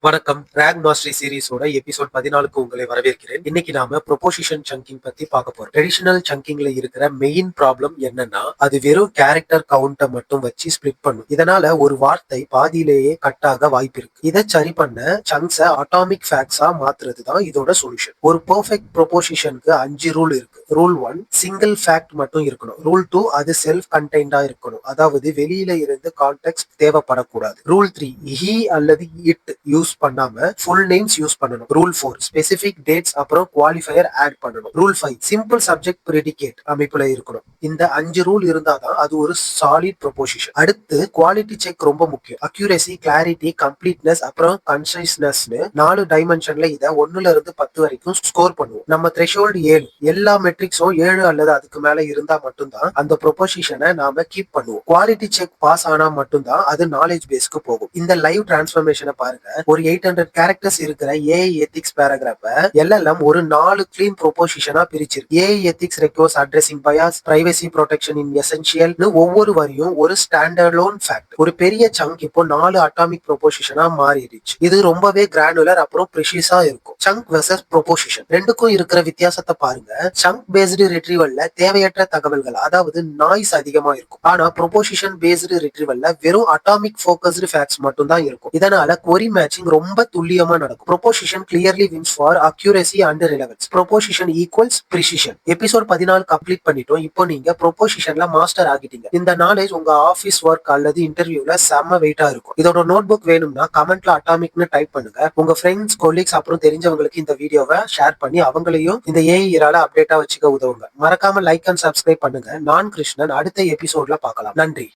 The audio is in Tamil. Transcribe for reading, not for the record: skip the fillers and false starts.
வணக்கம். ரேங்க் மாஸ்டரி சீரிஸோட எபிசோட் 14க்கு உங்களை வரவேற்கிறேன். இன்னைக்கு நாம ப்ரொபோசிஷன் சங்கிங் பத்தி பார்க்க போறோம். ட்ரெடிஷனல் சங்கிங்ல இருக்கிற மெயின் ப்ராப்ளம் என்னன்னா, அது வெறும் கேரக்டர் கவுண்ட மட்டும் வச்சு ஸ்பிளிட் பண்ணும். இதனால ஒரு வார்த்தை பாதியிலேயே கட் ஆக வாய்ப்பு இருக்கு. இதை சரி பண்ண சங்க்ஸ அட்டாமிக் ஃபேக்ட்ஸா மாத்துறது தான் இதோட சொல்யூஷன். ஒரு பெர்ஃபெக்ட் ப்ரொபோசிஷனுக்கு 5 ரூல் இருக்கு. ரூல் 1 சிங்கிள் ஃபேக்ட் மட்டும் இருக்கணும். ரூல் 2 அது செல்ஃப் கண்டெய்ன்டா இருக்கணும். அதாவது வெளியில இருந்து கான்டெக்ஸ்ட் தேவைப்படக்கூடாது. ரூல் 3 ஹி அல்லது இட் யூஸ் பண்ணாம ஃபுல் நேம்ஸ் யூஸ் பண்ணணும். ரூல் 4 ஸ்பெசிபிக் டேட்ஸ் அப்புறம் குவாலிஃபயர் ஆட் பண்ணணும். ரூல் 5 சிம்பிள் சப்ஜெக்ட் ப்ரெடிகேட் அமைப்புல இருக்கணும். இந்த 5 ரூல் இருந்தாதான் அது ஒரு சாலிட் ப்ரொபோசிஷன். அடுத்து குவாலிட்டி செக் ரொம்ப முக்கியம். அக்யூரசி, கிளாரிட்டி, கம்ப்ளீட்னஸ் அப்புறம் கன்சைஸ்னஸ்னு 4 டைமென்ஷன்ல இதை 1ல இருந்து 10 வரைக்கும் ஸ்கோர் பண்ணுவோம். நம்ம த்ரெஷோல்டு 7. எல்லா மெட்ரிக்ஸும் 7 அல்லது அதுக்கு மேல இருந்தா மட்டும்தான் அந்த ப்ரொபோசிஷனை நாம கீப் பண்ணுவோம். குவாலிட்டி செக் பாஸ் ஆனா மட்டும்தான் அது நாலேஜ் பேஸ்க்கு போகும். இந்த லைவ் டிரான்ஸ்ஃபர்மேஷனை பாருங்க. ஒரு 800 கேரக்டர்ஸ் இருக்கிற ஏஐ எத்திக்ஸ் பேராகிராஃப எல்எல்எம் ஒரு 4 கிளீன் ப்ரொபோசிஷனா பிரிச்சிருக்கு. AI ethics requires addressing bias, privacy protection in எசென்ஷியல்னு ஒவ்வொரு வரியும் ஒரு ஸ்டாண்டர்ட்லோன் ஃபேக்ட். ஒரு பெரிய சங்க் இப்போ 4 அட்டாமிக் ப்ரொபோசிஷனா மாறிடுச்சு. இது ரொம்பவே கிரானுலர் அப்புறம் ப்ரிசிஸா இருக்கும். சங்க் வெர்சஸ் ப்ரொபோசிஷன் ரெண்டுக்கும் இருக்கிற வித்தியாசத்தை பாருங்க. சங்க் பேஸ்டு ரிட்ரீவல்ல தேவையற்ற தகவல்கள், அதாவது நாய்ஸ் அதிகமா இருக்கும். ஆனா ப்ரொபோசிஷன் பேஸ்டு ரிட்ரீவல்ல வெறும் அட்டாமிக் ஃபோக்கஸ்டு ஃபேக்ட்ஸ் மட்டும் தான் இருக்கும். இதனால query matching ரொம்ப துல்லியமா நடக்கும். Proposition clearly wins for accuracy and relevance. Proposition equals precision. Episode 14 complete பண்ணிட்டோம். இப்போ நீங்க ப்ரொபோசிஷன்ல மாஸ்டர் ஆகிட்டீங்க. இந்த நாலேஜ் உங்க ஆபீஸ் ஒர்க் அல்லது இன்டர்வியூல செம்ம வெயிட்டா இருக்கும். இதோட நோட் புக் வேணும்னா கமெண்ட்ல அட்டாமிக்னு டைப் பண்ணுங்க. உங்க ஃப்ரெண்ட்ஸ், கொலீக்ஸ் அப்புறம் தெரிஞ்சவங்களுக்கு இந்த வீடியோவை ஷேர் பண்ணி அவங்களையும் இந்த ஏஐ இரால அப்டேட்டா வச்சுக்க உதவுங்க. மறக்காம லைக் அண்ட் சப்ஸ்கிரைப் பண்ணுங்க. நான் கிருஷ்ணன். அடுத்த எபிசோட்ல பார்க்கலாம். நன்றி.